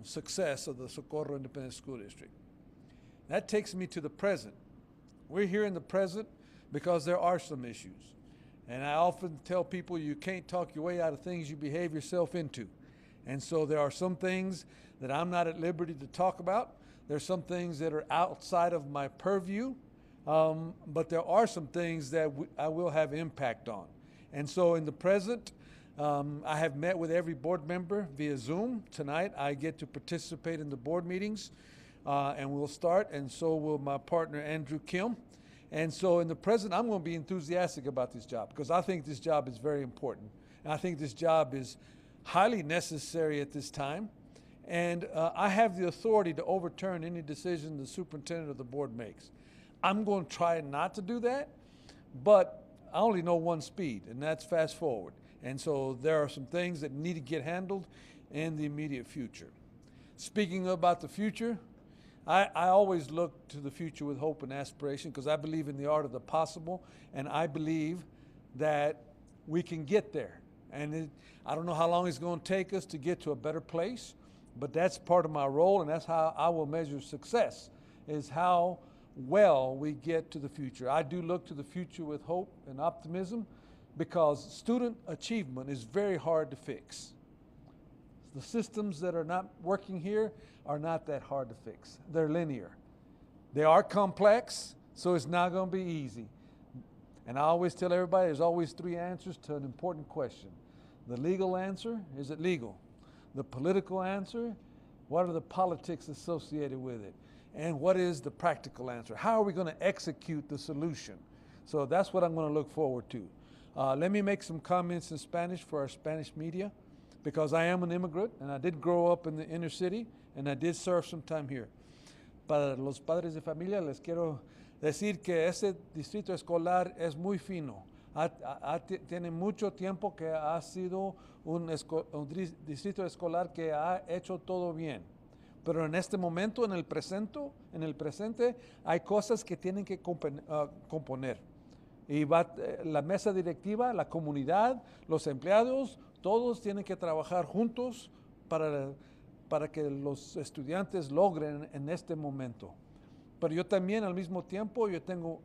success of the Socorro Independent School District. That takes me to the present. We're here in the present because there are some issues. And I often tell people you can't talk your way out of things you behave yourself into. And so there are some things that I'm not at liberty to talk about. There's some things that are outside of my purview, but there are some things that I will have impact on. And so in the present, I have met with every board member via Zoom. Tonight I get to participate in the board meetings, and we'll start, and so will my partner Andrew Kim. And so in the present, I'm going to be enthusiastic about this job because I think this job is very important. And I think this job is highly necessary at this time. And I have the authority to overturn any decision the superintendent or the board makes. I'm going to try not to do that, but I only know one speed, and that's fast forward. And so there are some things that need to get handled in the immediate future. Speaking about the future, I always look to the future with hope and aspiration because I believe in the art of the possible, and I believe that we can get there. And I don't know how long it's going to take us to get to a better place, but that's part of my role, and that's how I will measure success, is how well we get to the future. I do look to the future with hope and optimism because student achievement is very hard to fix. The systems that are not working here are not that hard to fix. They're linear. They are complex, so it's not going to be easy. And I always tell everybody there's always three answers to an important question. The legal answer, is it legal? The political answer, what are the politics associated with it? And what is the practical answer? How are we going to execute the solution? So that's what I'm going to look forward to. Let me make some comments in Spanish for our Spanish media, because I am an immigrant and I did grow up in the inner city and I did serve some time here. Para los padres de familia les quiero decir que ese distrito escolar es muy fino. Tiene mucho tiempo que ha sido un distrito escolar que ha hecho todo bien. Pero en este momento, en el presente, hay cosas que tienen que componer. Y la mesa directiva, la comunidad, los empleados, todos tienen que trabajar juntos para que los estudiantes logren en este momento. Pero yo también al mismo tiempo, yo tengo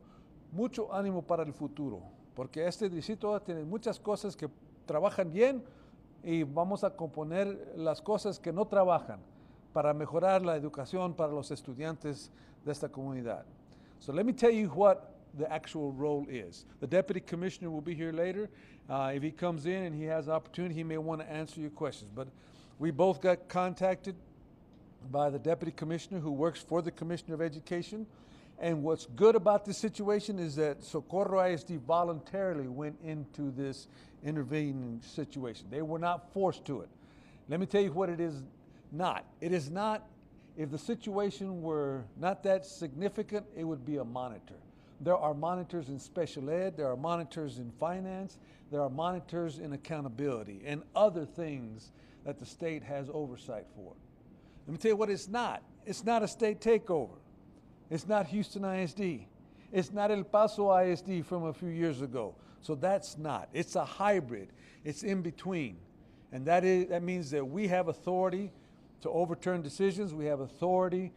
mucho ánimo para el futuro, porque este distrito tiene muchas cosas que trabajan bien y vamos a componer las cosas que no trabajan para mejorar la educación para los estudiantes de esta comunidad. So let me tell you what the actual role is. The deputy commissioner will be here later. If he comes in and he has an opportunity, he may want to answer your questions. But we both got contacted by the deputy commissioner who works for the commissioner of education. And what's good about this situation is that Socorro ISD voluntarily went into this intervening situation. They were not forced to it. Let me tell you what it is not. It is not, if the situation were not that significant, it would be a monitor. There are monitors in special ed, there are monitors in finance, there are monitors in accountability and other things that the state has oversight for. Let me tell you what it's not. It's not a state takeover. It's not Houston ISD. It's not El Paso ISD from a few years ago. So that's not. It's a hybrid. It's in between. And that means that we have authority to overturn decisions. We have authority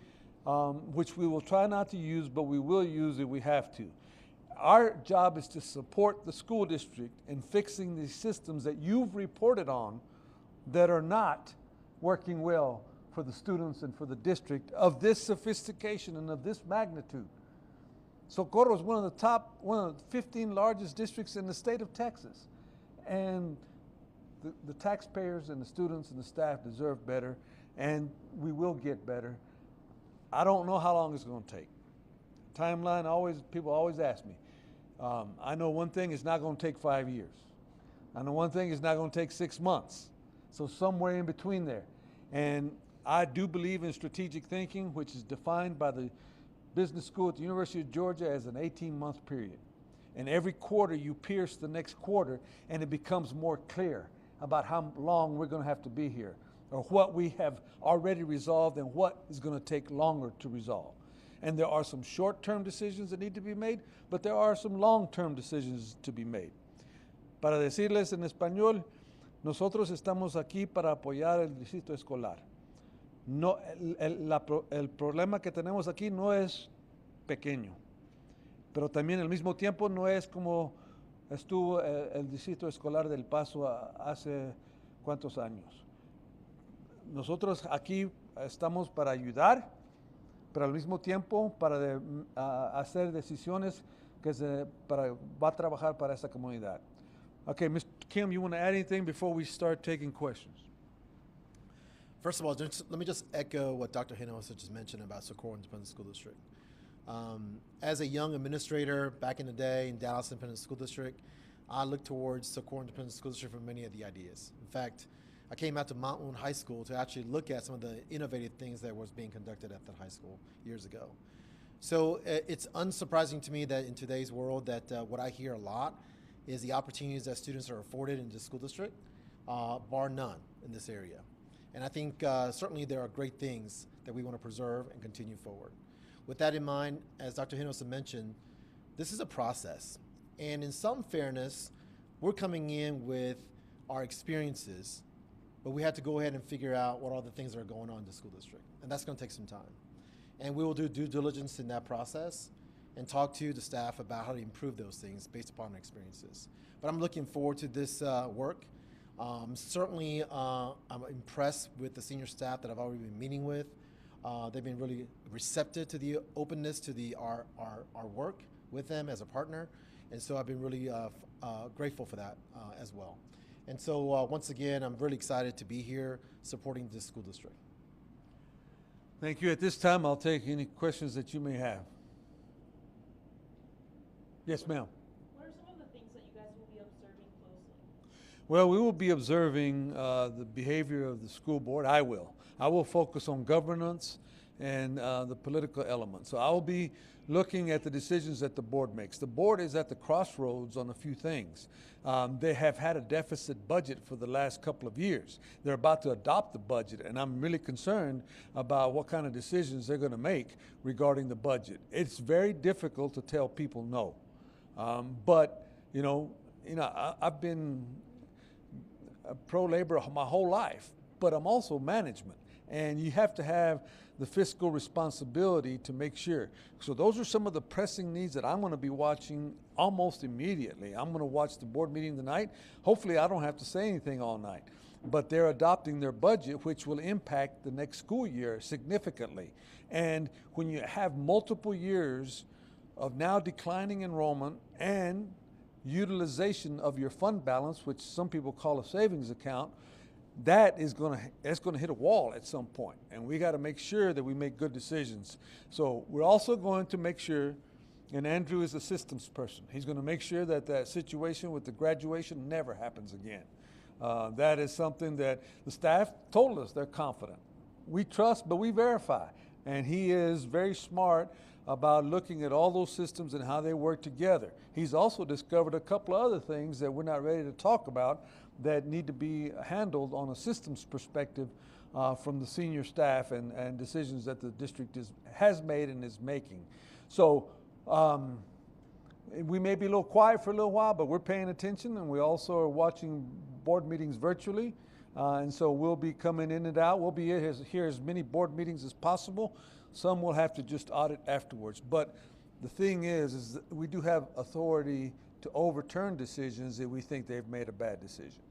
which we will try not to use, but we will use if we have to. Our job is to support the school district in fixing these systems that you've reported on that are not working well for the students and for the district of this sophistication and of this magnitude. Socorro is one of the 15 largest districts in the state of Texas. And the taxpayers and the students and the staff deserve better, and we will get better. I don't know how long it's going to take. Timeline, people always ask me. I know one thing, it's not going to take 5 years. I know one thing, it's not going to take 6 months. So somewhere in between there. And I do believe in strategic thinking, which is defined by the business school at the University of Georgia as an 18-month period. And every quarter you pierce the next quarter and it becomes more clear about how long we're going to have to be here, or what we have already resolved and what is going to take longer to resolve. And there are some short-term decisions that need to be made, but there are some long-term decisions to be made. Para decirles en español, nosotros estamos aquí para apoyar el distrito escolar. No, el problema que tenemos aquí no es pequeño, pero también al mismo tiempo no es como estuvo el distrito escolar del Paso hace cuántos años. Nosotros aquí estamos para ayudar, pero al mismo tiempo para hacer decisiones que va a trabajar para esta comunidad. Okay, Mr. Kim, you want to add anything before we start taking questions? First of all, let me just echo what Dr. Hinojosa just mentioned about Socorro Independent School District. As a young administrator back in the day in Dallas Independent School District, I looked towards Socorro Independent School District for many of the ideas. In fact, I came out to Mount Woon High School to actually look at some of the innovative things that was being conducted at that high school years ago. So it's unsurprising to me that in today's world that what I hear a lot is the opportunities that students are afforded in the school district, bar none in this area. And I think certainly there are great things that we want to preserve and continue forward. With that in mind, as Dr. Hinojosa mentioned, this is a process. And in some fairness, we're coming in with our experiences, but we have to go ahead and figure out what all the things that are going on in the school district. And that's going to take some time. And we will do due diligence in that process and talk to the staff about how to improve those things based upon our experiences. But I'm looking forward to this work. Certainly, I'm impressed with the senior staff that I've already been meeting with. They've been really receptive to the openness to our work with them as a partner. And so I've been really grateful for that as well. And so once again, I'm really excited to be here supporting this school district. Thank you. At this time, I'll take any questions that you may have. Yes, ma'am. What are some of the things that you guys will be observing closely? Well, we will be observing the behavior of the school board. I will focus on governance and the political element. So I will be looking at the decisions that the board makes. The board is at the crossroads on a few things. They have had a deficit budget for the last couple of years. They're about to adopt the budget, and I'm really concerned about what kind of decisions they're going to make regarding the budget. It's very difficult to tell people no. But I've been pro-labor my whole life, but I'm also management. And you have to have the fiscal responsibility to make sure. So those are some of the pressing needs that I'm going to be watching almost immediately. I'm going to watch the board meeting tonight. Hopefully I don't have to say anything all night. But they're adopting their budget, which will impact the next school year significantly. And when you have multiple years of now declining enrollment and utilization of your fund balance, which some people call a savings account, that's going to hit a wall at some point, and we got to make sure that we make good decisions. So we're also going to make sure, and Andrew is a systems person, he's going to make sure that that situation with the graduation never happens again. That is something that the staff told us they're confident. We trust, but we verify, and he is very smart about looking at all those systems and how they work together. He's also discovered a couple of other things that we're not ready to talk about that need to be handled on a systems perspective from the senior staff and decisions that the district has made and is making. So we may be a little quiet for a little while, but we're paying attention, and we also are watching board meetings virtually. And so we'll be coming in and out. We'll be here as many board meetings as possible. Some will have to just audit afterwards. But the thing is that we do have authority to overturn decisions if we think they've made a bad decision.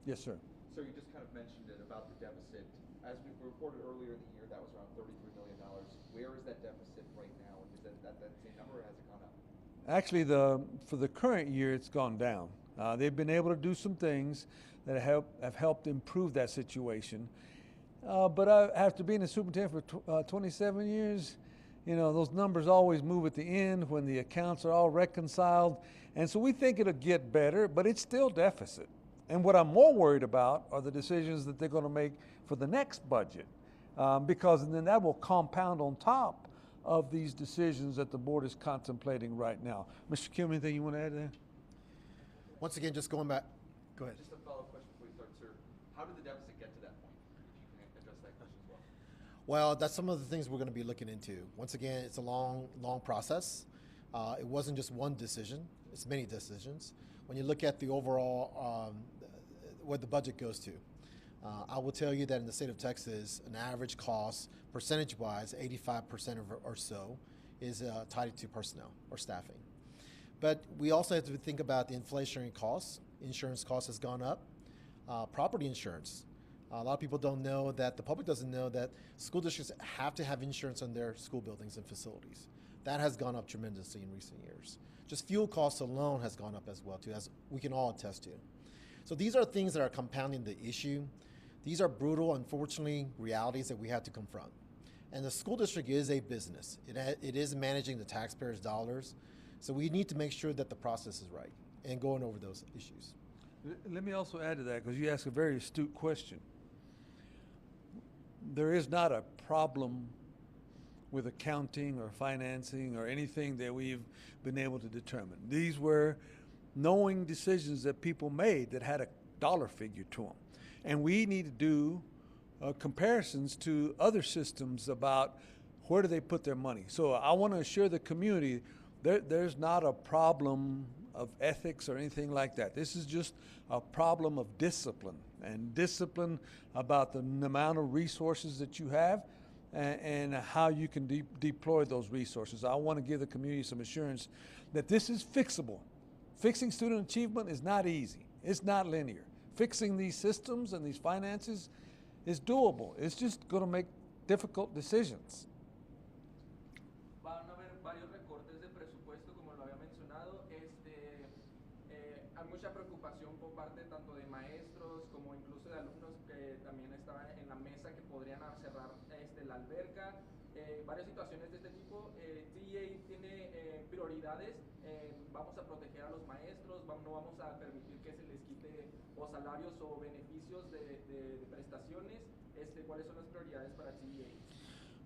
Yes, sir. So you just kind of mentioned it about the deficit. As we reported earlier in the year, that was around $33 million. Where is that deficit right now? Is that same number, or has it gone up? Actually, for the current year, it's gone down. They've been able to do some things that have helped improve that situation. But after being a superintendent for 27 years, those numbers always move at the end when the accounts are all reconciled. And so we think it'll get better, but it's still deficit. And what I'm more worried about are the decisions that they're going to make for the next budget, because then that will compound on top of these decisions that the board is contemplating right now. Mr. Kim, anything you want to add to that? Once again, just going back, go ahead. Just a follow-up question before we start, sir. How did the deficit get to that point? If you can address that question as well. Well, that's some of the things we're going to be looking into. Once again, it's a long process. It wasn't just one decision, it's many decisions. When you look at the overall, where the budget goes to, I will tell you that in the state of Texas, an average cost, percentage-wise, 85% or so, is tied to personnel or staffing. But we also have to think about the inflationary costs. Insurance costs has gone up. Property insurance. A lot of people don't know that, the public doesn't know that school districts have to have insurance on their school buildings and facilities. That has gone up tremendously in recent years. Just fuel costs alone has gone up as well too, as we can all attest to. So these are things that are compounding the issue. These are brutal, unfortunately, realities that we have to confront. And the school district is a business. It is managing the taxpayers' dollars. So we need to make sure that the process is right and going over those issues. Let me also add to that, because you asked a very astute question. There is not a problem with accounting or financing or anything that we've been able to determine. These were knowing decisions that people made that had a dollar figure to them. And we need to do comparisons to other systems about where do they put their money. So I want to assure the community there's not a problem of ethics or anything like that. This is just a problem of discipline, and discipline about the amount of resources that you have and how you can deploy those resources. I want to give the community some assurance that this is fixable. Fixing student achievement is not easy. It's not linear. Fixing these systems and these finances is doable. It's just going to make difficult decisions. Van a haber varios recortes de presupuesto, como lo había mencionado. Hay mucha preocupación por parte tanto de maestros como incluso de alumnos que también estaban en la mesa que podrían cerrar la alberca. Varias situaciones de este tipo. TEA tiene prioridades. Vamos a proteger a los maestros, no vamos a permitir que se les quite o salarios o beneficios de prestaciones. ¿Cuáles son las prioridades para TEA?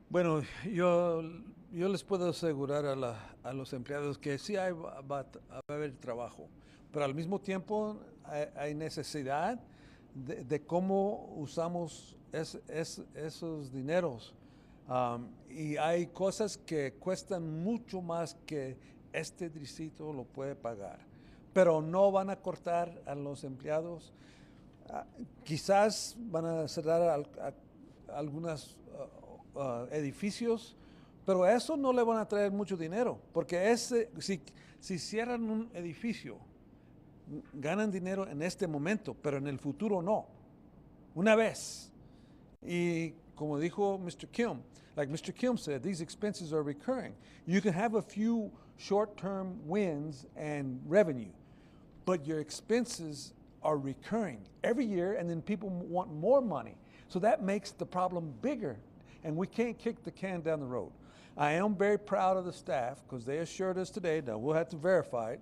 Bueno, yo les puedo asegurar a los empleados que sí va a haber trabajo, pero al mismo tiempo hay necesidad de cómo usamos esos dineros. Y hay cosas que cuestan mucho más que este distrito lo puede pagar, pero no van a cortar a los empleados. Quizás van a cerrar algunos edificios, pero eso no le van a traer mucho dinero, porque si cierran un edificio, ganan dinero en este momento, pero en el futuro no. Una vez. Y como dijo Mr. Kim, like Mr. Kim said, these expenses are recurring. You can have a few short-term wins and revenue, but your expenses are recurring every year, and then people want more money. So that makes the problem bigger, and we can't kick the can down the road. I am very proud of the staff, because they assured us today, now we'll have to verify it,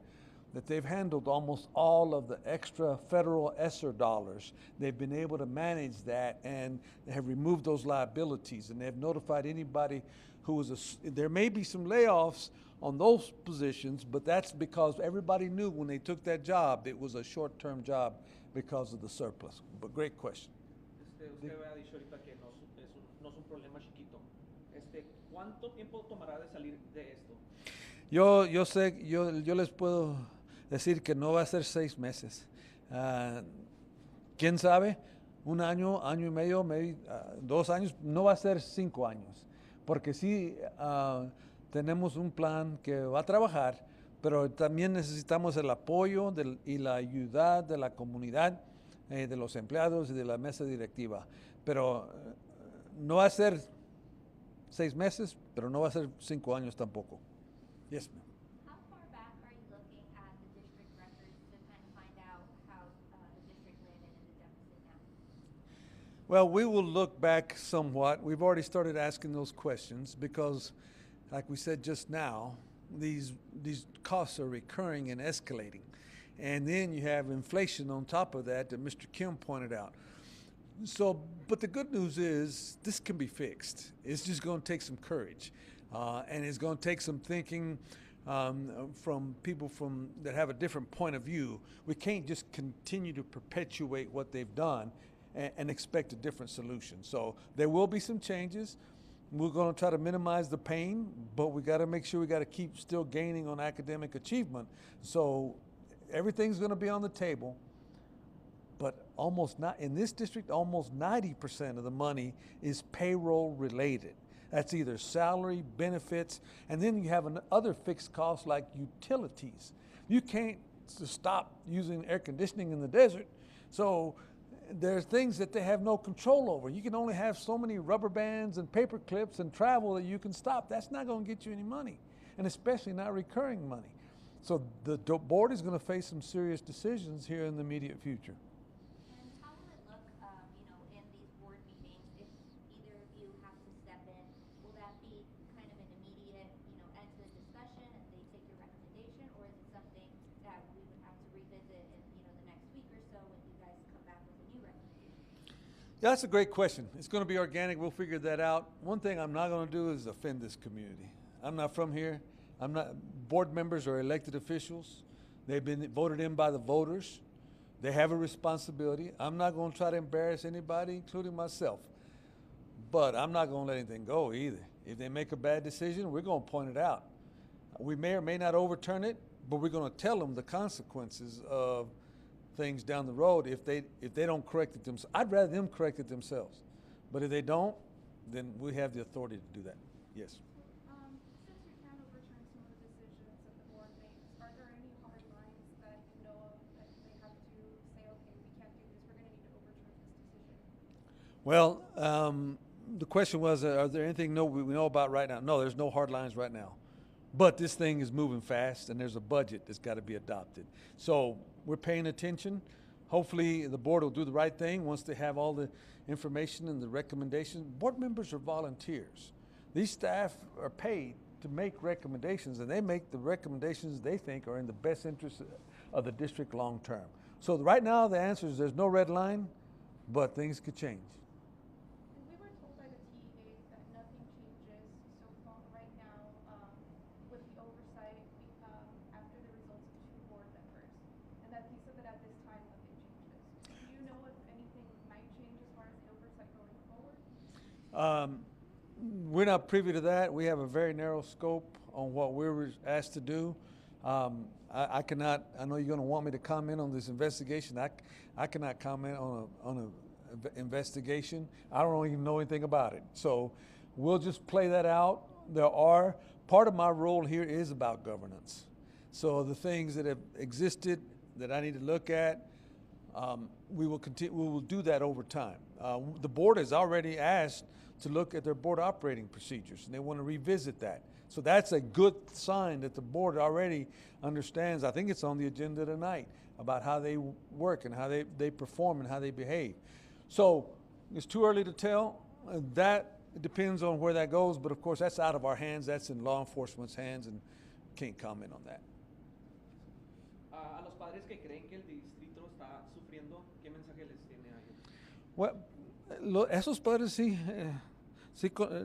that they've handled almost all of the extra federal ESSER dollars. They've been able to manage that and have removed those liabilities, and they've notified anybody who was there may be some layoffs on those positions, but that's because everybody knew when they took that job it was a short-term job because of the surplus. But great question. Usted había dicho ahorita que no es un problema chiquito. ¿Cuánto tiempo tomará de salir de esto? Yo sé, yo les puedo decir que no va a ser 6 meses. ¿Quién sabe? 1 año, año y medio, 2 años, no va a ser 5 años. Porque sí tenemos un plan que va a trabajar, pero también necesitamos el apoyo y la ayuda de la comunidad, de los empleados y de la mesa directiva. Pero no va a ser 6 meses, pero no va a ser 5 años tampoco. Yes, ma'am. How far back are you looking at the district records to kind of find out how the district landed in the deficit now? Well, we will look back somewhat. We've already started asking those questions because, like we said just now, these costs are recurring and escalating. And then you have inflation on top of that Mr. Kim pointed out. So, but the good news is this can be fixed. It's just going to take some courage. And it's going to take some thinking from people that have a different point of view. We can't just continue to perpetuate what they've done and expect a different solution. So there will be some changes. We're going to try to minimize the pain, but we got to make sure we got to keep still gaining on academic achievement. So everything's going to be on the table. but almost not in this district, almost 90% of the money is payroll related. That's either salary, benefits, and then you have other fixed costs like utilities. You can't stop using air conditioning in the desert, so there's things that they have no control over. You can only have so many rubber bands and paper clips and travel that you can stop. That's not going to get you any money, and especially not recurring money. So the board is going to face some serious decisions here in the immediate future. And how will it look, in these board meetings if either of you have to step in? Will that be kind of an immediate, end to the discussion and they take your recommendation, or is it something that we would have to revisit in, the next week or so when you guys come back with a new recommendation? Yeah, that's a great question. It's going to be organic. We'll figure that out. One thing I'm not going to do is offend this community. I'm not from here. Board members are elected officials. They've been voted in by the voters. They have a responsibility. I'm not going to try to embarrass anybody, including myself. But I'm not going to let anything go either. If they make a bad decision, we're going to point it out. We may or may not overturn it, but we're going to tell them the consequences of things down the road if they don't correct it themselves. I'd rather them correct it themselves. But if they don't, then we have the authority to do that. Yes. Since you can overturn some of the decisions that the board makes, are there any hard lines that you know of that they have to say, okay, we can't do this, we're going to need to overturn this decision? Well, the question was, are there anything we know about right now? No, there's no hard lines right now. But this thing is moving fast, and there's a budget that's got to be adopted. So we're paying attention. Hopefully, the board will do the right thing once they have all the information and the recommendations. Board members are volunteers. These staff are paid to make recommendations, and they make the recommendations they think are in the best interest of the district long term. So right now, the answer is there's no red line, but things could change. And we were told by the TEAs that nothing changes so far right now with the oversight after the results of 2 board members, and that he said that at this time nothing changes. Do you know if anything might change as far as the oversight going forward? We're not privy to that. We have a very narrow scope on what we're asked to do. I cannot. I know you're going to want me to comment on this investigation. I cannot comment on an investigation. I don't even know anything about it. So we'll just play that out. Part of my role here is about governance. So the things that have existed that I need to look at, we will continue. We will do that over time. The board has already asked to look at their board operating procedures, and they want to revisit that. So that's a good sign that the board already understands. I think it's on the agenda tonight about how they work and how they perform and how they behave. So it's too early to tell. That depends on where that goes, but of course that's out of our hands. That's in law enforcement's hands, and can't comment on that. A los padres que creen que el distrito está sufriendo, ¿qué mensaje les tiene a ellos? Well, esos padres sí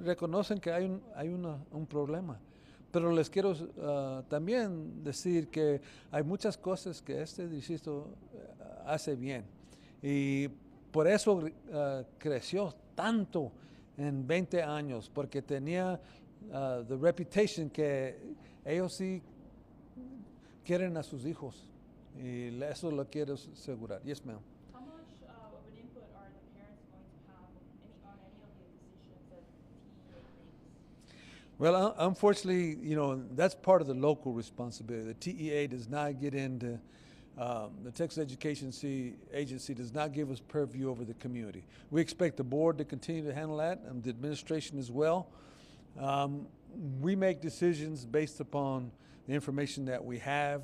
reconocen que hay un problema, pero les quiero también decir que hay muchas cosas que este distrito hace bien, y por eso creció tanto en 20 años, porque tenía the reputation que ellos sí quieren a sus hijos, y eso lo quiero asegurar. Yes, ma'am. How much of an input are the parents going to have on any of the decisions that TEA makes? Well, unfortunately, that's part of the local responsibility. The TEA does not get into, the Texas Education Agency does not give us purview over the community. We expect the board to continue to handle that, and the administration as well. We make decisions based upon the information that we have,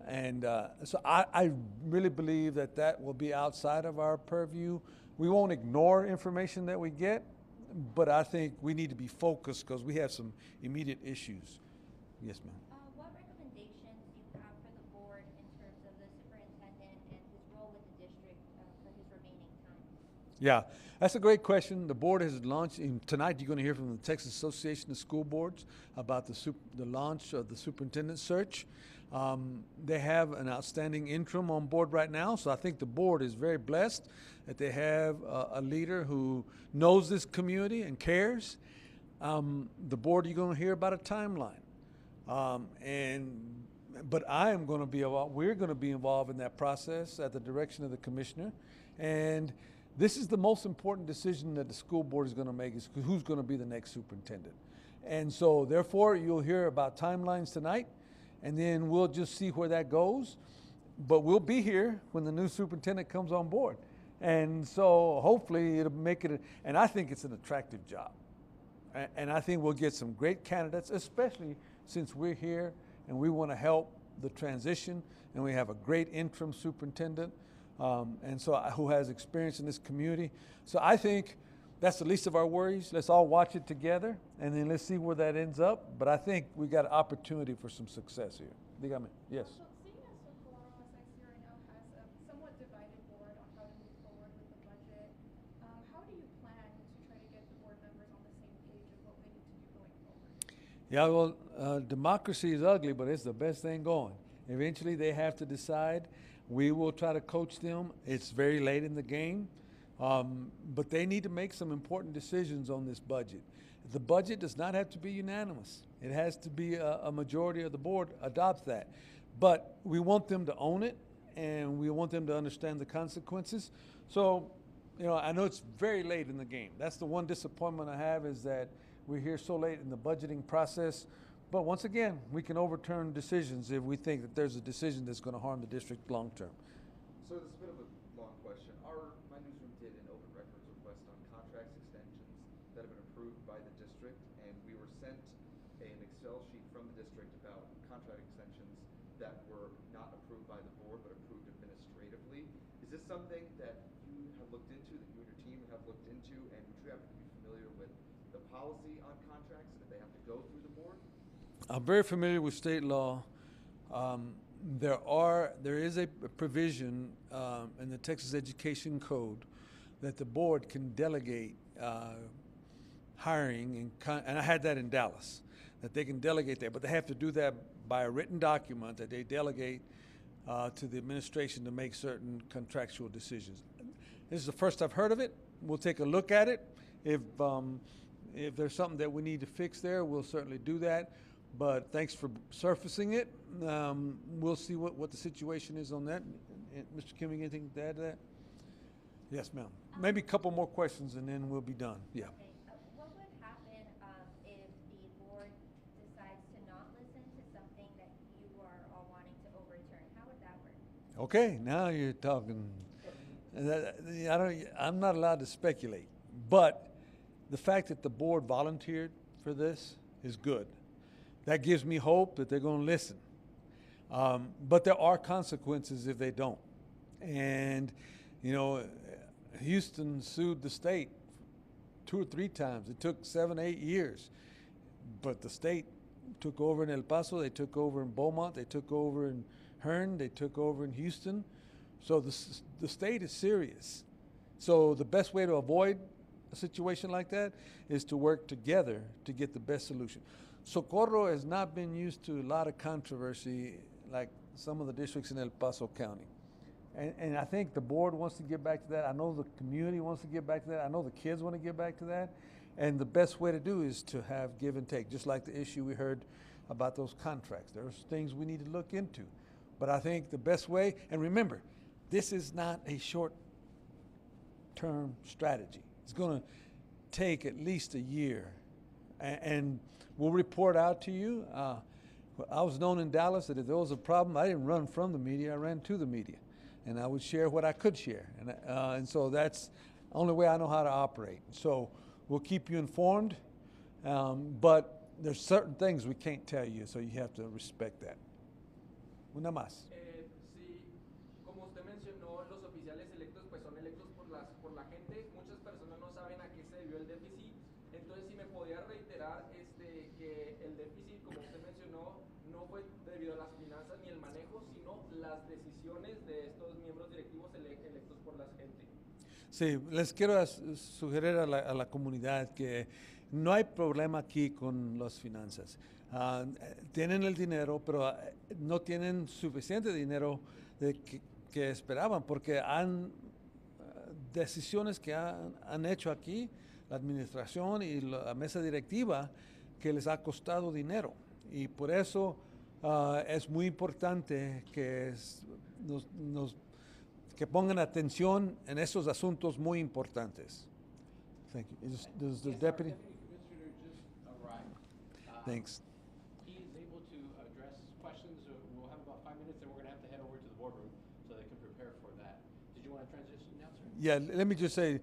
and so I really believe that will be outside of our purview. We won't ignore information that we get, but I think we need to be focused because we have some immediate issues. Yes, ma'am. What recommendations do you have for the board in terms of the superintendent and his role with the district for his remaining time? Yeah, that's a great question. The board has launched, tonight you're going to hear from the Texas Association of School Boards about the launch of the superintendent search. They have an outstanding interim on board right now, so I think the board is very blessed that they have a leader who knows this community and cares. The board, you're going to hear about a timeline. And but I am going to be involved. We're going to be involved in that process at the direction of the commissioner, and this is the most important decision that the school board is going to make: is who's going to be the next superintendent. And so, therefore, you'll hear about timelines tonight, and then we'll just see where that goes. But we'll be here when the new superintendent comes on board, and so hopefully it'll make it. And I think it's an attractive job, and I think we'll get some great candidates, especially since we're here and we want to help the transition, and we have a great interim superintendent, and so who has experience in this community. So I think that's the least of our worries. Let's all watch it together, and then let's see where that ends up. But I think we got an opportunity for some success here. Dígame. Yes. So seeing as Socorro, as I see right now, has a somewhat divided board on how to move forward with the budget, how do you plan to try to get the board members on the same page of what we need to do going forward? Yeah, well, democracy is ugly, but it's the best thing going. Eventually, they have to decide. We will try to coach them. It's very late in the game, but they need to make some important decisions on this budget. The budget does not have to be unanimous. It has to be a majority of the board adopts that. But we want them to own it, and we want them to understand the consequences. So, you know, I know it's very late in the game. That's the one disappointment I have, is that we're here so late in the budgeting process. But once again, we can overturn decisions if we think that there's a decision that's going to harm the district long term. So this is a bit of a long question. My newsroom did an open records request on contracts extensions that have been approved by the district, and we were sent an Excel sheet from the district about contract extensions that were not approved by the board but approved administratively. Is this something that you have looked into, that you and your team have looked into, and would you happen to be familiar with the policy on contracts and if they have to go through the board? I'm very familiar with state law. There is a provision in the Texas Education Code that the board can delegate hiring, and I had that in Dallas, that they can delegate that, but they have to do that by a written document that they delegate to the administration to make certain contractual decisions. This is the first I've heard of it. We'll take a look at it. If there's something that we need to fix there, we'll certainly do that. But thanks for surfacing it. We'll see what the situation is on that. Mr. Kimming, anything to add to that? Yes, ma'am. Maybe a couple more questions and then we'll be done. Yeah. Okay. What would happen if the board decides to not listen to something that you are all wanting to overturn? How would that work? Okay, now you're talking. I'm not allowed to speculate, but the fact that the board volunteered for this is good. That gives me hope that they're going to listen. But there are consequences if they don't. And, you know, Houston sued the state 2 or 3 times. It took 7, 8 years. But the state took over in El Paso, they took over in Beaumont, they took over in Hearn, they took over in Houston. So the state is serious. So the best way to avoid a situation like that is to work together to get the best solution. Socorro has not been used to a lot of controversy like some of the districts in El Paso County. And I think the board wants to get back to that. I know the community wants to get back to that. I know the kids want to get back to that. And the best way to do is to have give and take, just like the issue we heard about those contracts. There's things we need to look into. But I think the best way, and remember, this is not a short-term strategy. It's going to take at least a year. And we'll report out to you. I was known in Dallas that if there was a problem, I didn't run from the media, I ran to the media. And I would share what I could share. And so that's the only way I know how to operate. So we'll keep you informed, but there's certain things we can't tell you, so you have to respect that. Una más. Sí, como usted mencionó, los oficiales electos pues son electos por la gente. Muchas personas no saben a qué se debió el déficit. Entonces, si me podía reiterar que el déficit, como usted mencionó, no fue debido a las finanzas ni el manejo, sino las decisiones de estos miembros directivos electos por la gente. Sí, les quiero sugerir a la comunidad que no hay problema aquí con las finanzas. Tienen el dinero, pero no tienen suficiente dinero que esperaban, porque han decisiones que han hecho aquí la administración y la mesa directiva que les ha costado dinero. Y por eso Es muy importante que que pongan atención en esos asuntos muy importantes. Thank you. Does the Yes, deputy? Our deputy commissioner just arrived. Thanks. He is able to address questions. We'll have about 5 minutes, and we're going to have to head over to the boardroom so they can prepare for that. Did you want to transition now, sir? Yeah, let me just say,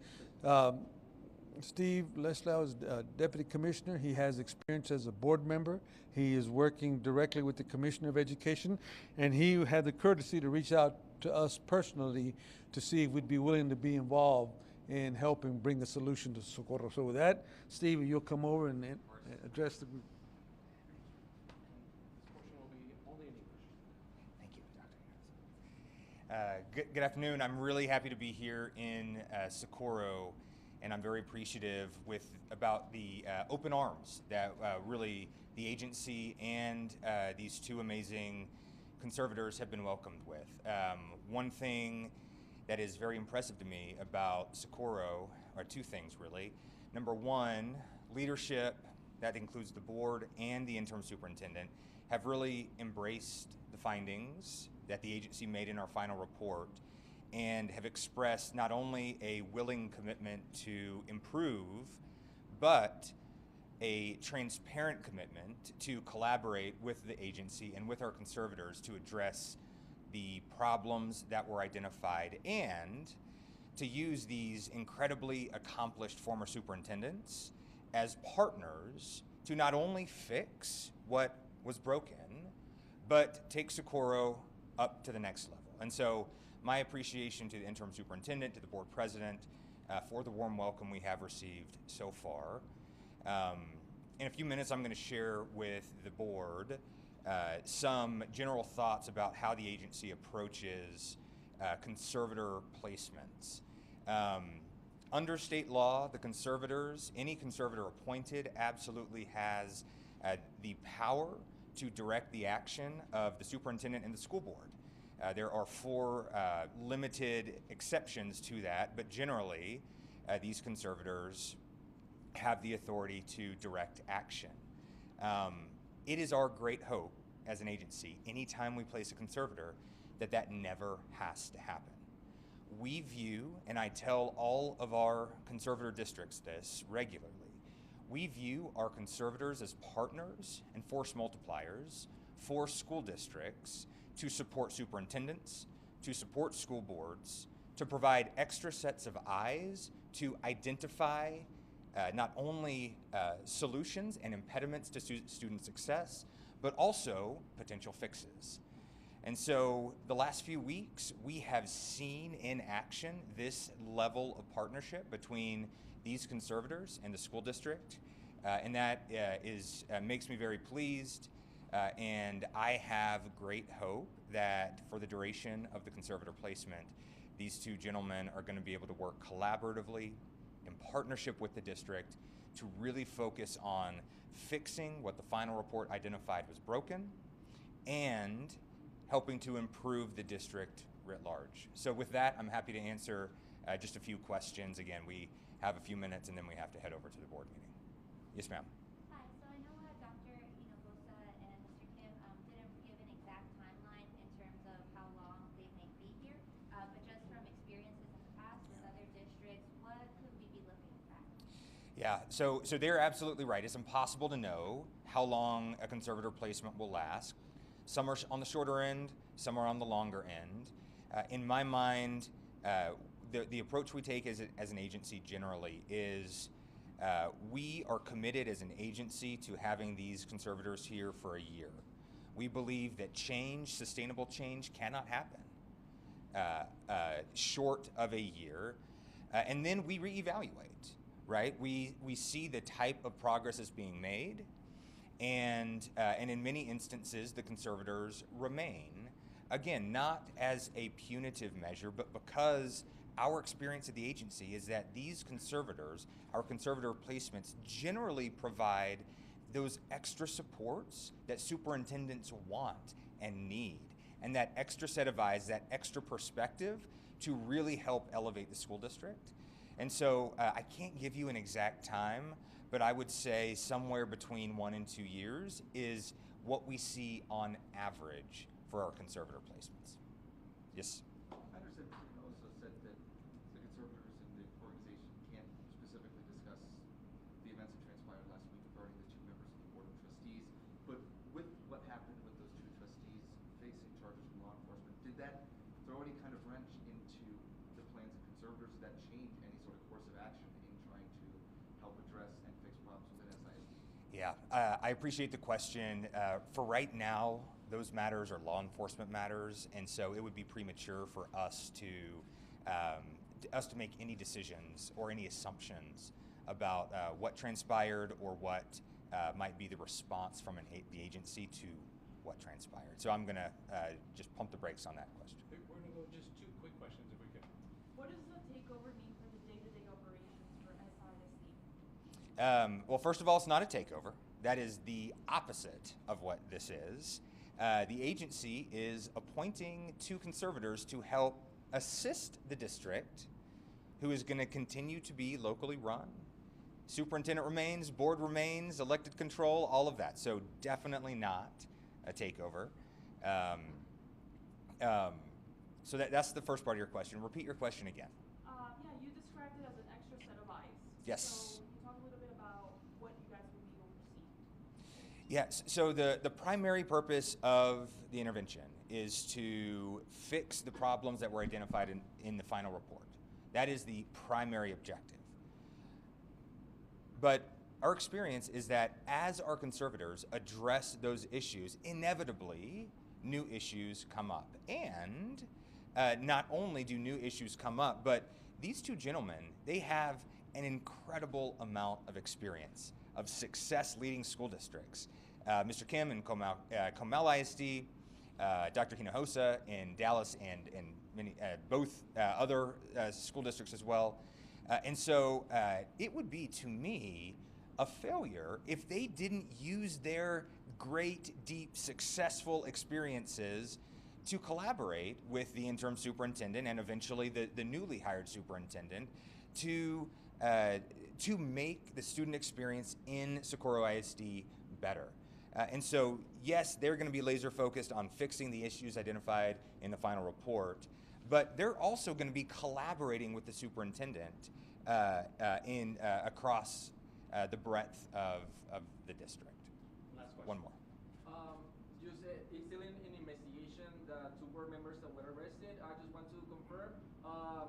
Steve Leslau is Deputy Commissioner. He has experience as a board member. He is working directly with the Commissioner of Education, and he had the courtesy to reach out to us personally to see if we'd be willing to be involved in helping bring a solution to Socorro. So with that, Steve, you'll come over and address the group. This portion will be only in English. Thank you, Dr. Good afternoon. I'm really happy to be here in Socorro, and I'm very appreciative about the open arms that really the agency and these two amazing conservators have been welcomed with. One thing that is very impressive to me about Socorro are two things, really. Number one, leadership, that includes the board and the interim superintendent, have really embraced the findings that the agency made in our final report and have expressed not only a willing commitment to improve, but a transparent commitment to collaborate with the agency and with our conservators to address the problems that were identified and to use these incredibly accomplished former superintendents as partners to not only fix what was broken, but take Socorro up to the next level. And so my appreciation to the interim superintendent, to the board president, for the warm welcome we have received so far. In a few minutes, I'm going to share with the board some general thoughts about how the agency approaches conservator placements. Under state law, the conservators, any conservator appointed absolutely has the power to direct the action of the superintendent and the school board. There are 4 limited exceptions to that, but generally, these conservators have the authority to direct action. It is our great hope as an agency, anytime we place a conservator, that that never has to happen. We view, and I tell all of our conservator districts this regularly, we view our conservators as partners and force multipliers for school districts to support superintendents, to support school boards, to provide extra sets of eyes to identify not only solutions and impediments to student success, but also potential fixes. And so the last few weeks, we have seen in action this level of partnership between these conservators and the school district, and that makes me very pleased. And I have great hope that for the duration of the conservator placement, these two gentlemen are going to be able to work collaboratively in partnership with the district to really focus on fixing what the final report identified was broken and helping to improve the district writ large. So with that, I'm happy to answer just a few questions. Again, we have a few minutes and then we have to head over to the board meeting. Yes, ma'am. Hi, so I know Dr. Bosa and Mr. Kim didn't give an exact timeline in terms of how long they may be here, but just from experiences in the past with other districts, what could we be looking at? Yeah, so they're absolutely right. It's impossible to know how long a conservator placement will last. Some are on the shorter end, some are on the longer end. In my mind, the approach we take as an agency generally is we are committed as an agency to having these conservators here for a year. We believe that change, sustainable change, cannot happen short of a year, and then we reevaluate, right? We see the type of progress is being made, and in many instances, the conservators remain. Again, not as a punitive measure, but because our experience at the agency is that these conservators, our conservator placements, generally provide those extra supports that superintendents want and need, and that extra set of eyes, that extra perspective to really help elevate the school district. And so I can't give you an exact time, but I would say somewhere between 1 and 2 years is what we see on average for our conservator placements. Yes? I understand Mr. also said that the conservators in the organization can't specifically discuss the events that transpired last week regarding the 2 members of the Board of Trustees, but with what happened with those 2 trustees facing charges from law enforcement, did that throw any kind of wrench into the plans of conservators? Did that change any sort of course of action in trying to help address and fix problems within SISD? Yeah, I appreciate the question. For right now, those matters are law enforcement matters, and so it would be premature for us to make any decisions or any assumptions about what transpired or what might be the response from the agency to what transpired. So I'm going to just pump the brakes on that question. We're going to go just 2 quick questions if we could. What does the takeover mean for the day-to-day operations for SISD? Well, first of all, it's not a takeover. That is the opposite of what this is. The agency is appointing 2 conservators to help assist the district, who is going to continue to be locally run. Superintendent remains, board remains, elected control, all of that. So definitely not a takeover. So that's the first part of your question. Repeat your question again. Yeah, you described it as an extra set of eyes. Yes. So can you talk a little bit about what you guys will be overseeing? Yes, so the primary purpose of the intervention is to fix the problems that were identified in the final report. That is the primary objective. But our experience is that as our conservators address those issues, inevitably new issues come up. And not only do new issues come up, but these 2 gentlemen, they have an incredible amount of experience, of success leading school districts. Mr. Kim in Comal ISD, Dr. Hinojosa in Dallas, and many, both other school districts as well. And so it would be, to me, a failure if they didn't use their great, deep, successful experiences to collaborate with the interim superintendent and eventually the newly hired superintendent to make the student experience in Socorro ISD better. And so, yes, they're going to be laser focused on fixing the issues identified in the final report, but they're also going to be collaborating with the superintendent across the breadth of the district. Last question. One more. You said it's still in investigation, the 2 board members that were arrested. I just want to confirm, are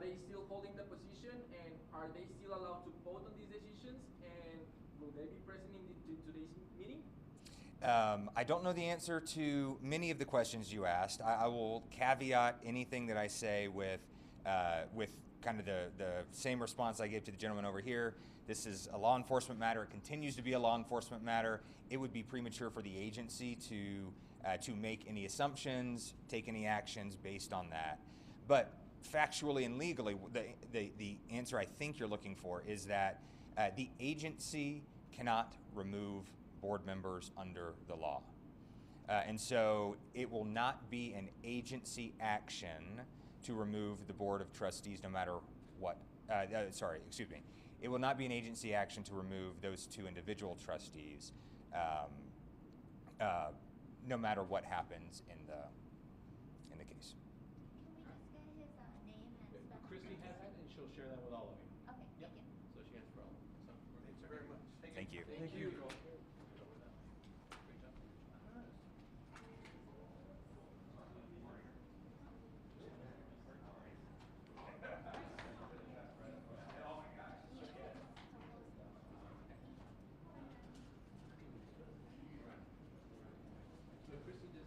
they still holding the position, and are they still allowed to vote on these decisions, and will they be present in today's meeting? I don't know the answer to many of the questions you asked. I will caveat anything that I say with kind of the same response I gave to the gentleman over here. This is a law enforcement matter. It continues to be a law enforcement matter. It would be premature for the agency to make any assumptions, take any actions based on that. But factually and legally, the answer I think you're looking for is that the agency cannot remove board members under the law. And so it will not be an agency action to remove the Board of Trustees no matter what. It will not be an agency action to remove those 2 individual trustees no matter what happens in the case. Can we just get his name and spelling? Christy has it, and she'll share that with all of you. Okay, Yep. thank you. So she has it for all of you. So, Thank you very much. Thank you. Thank you.